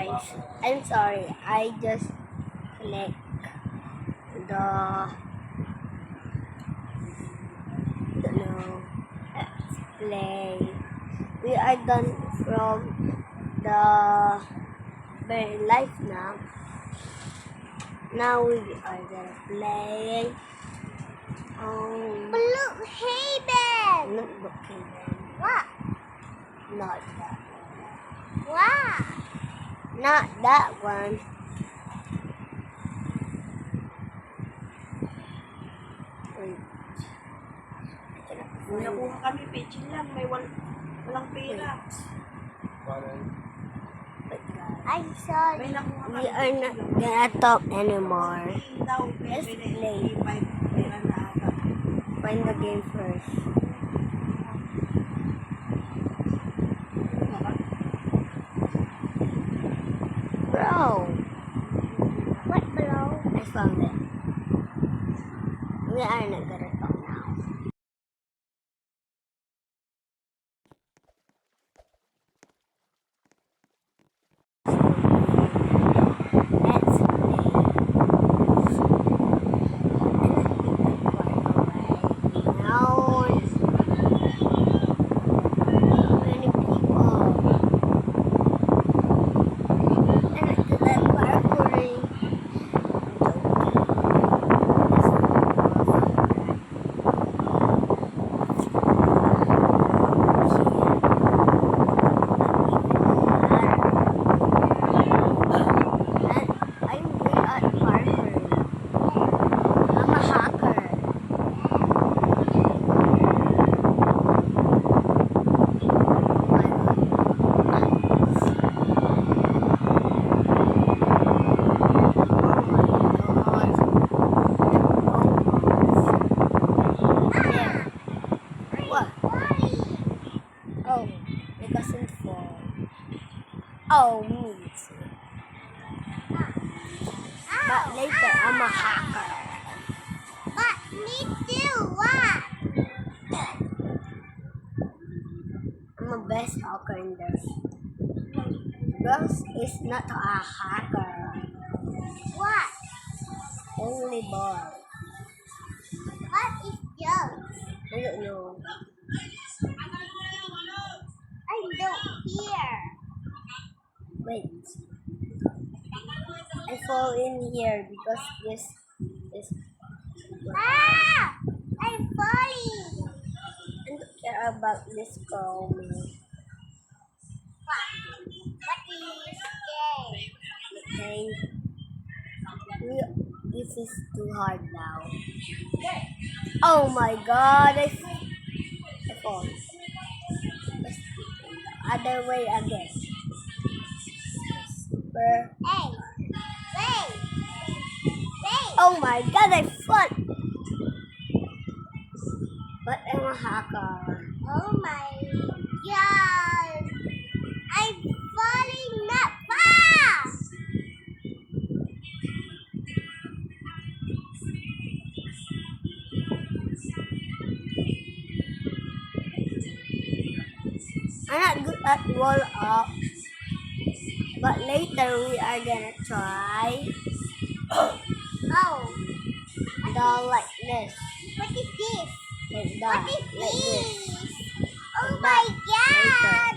guys, I'm sorry. I just click the let's play. We are done from the very life now. Now we are gonna play Blue Haven. not Brookhaven. What? Not that. What? Not that one. Wait. May nakuha kami, pitching lang. Walang pera. Wait, guys. I'm sorry. May nakuha kami. We are not gonna talk anymore. Let's play. Pera na ata. Find the game first. Bro, What below? I found it. We are not gonna talk now. Let's play. Now, many people. And I'm parkouring. Oh, it doesn't fall. Oh, me too. But later, I'm a hacker. But me too. What? I'm a best hacker in this. Girls is not a hacker. What? Only boy. What is yours? I don't know. I don't hear. Wait. I fall in here because this is. Ah! I'm falling. I don't care about this girl. What is game? Okay. This is too hard now. Oh my god, I fall. Let's do the other way again. Super. Hey! Wait! Wait! Oh my god, I fall. But I'm a hacker. Oh my god! I'm falling not fast! I'm not good at wall up. But later we are gonna try Oh! the like this. What is this? Like that. What is Like this. this? Oh Like my that. god!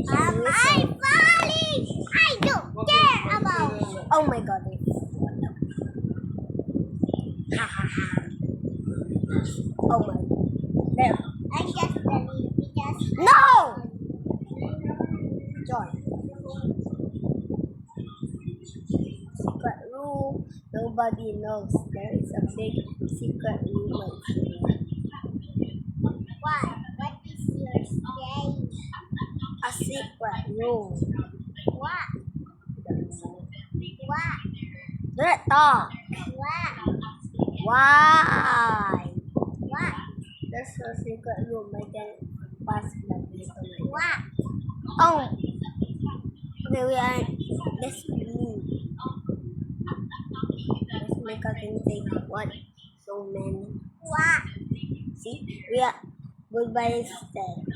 Later. I'm falling! I don't care about it! Oh my god, I fell. Ha ha ha. Oh my god. There. I'm just believe because No! Joy. Secret room. Nobody knows. There is a big secret room right here. what? What is your name? A secret room. What? What? Don't talk. What? Why? What? There's a secret room. I can pass that little. What? Oh. Okay, we are. Let's move. Let's make a thing take one. So many. What? See? We are goodbye instead.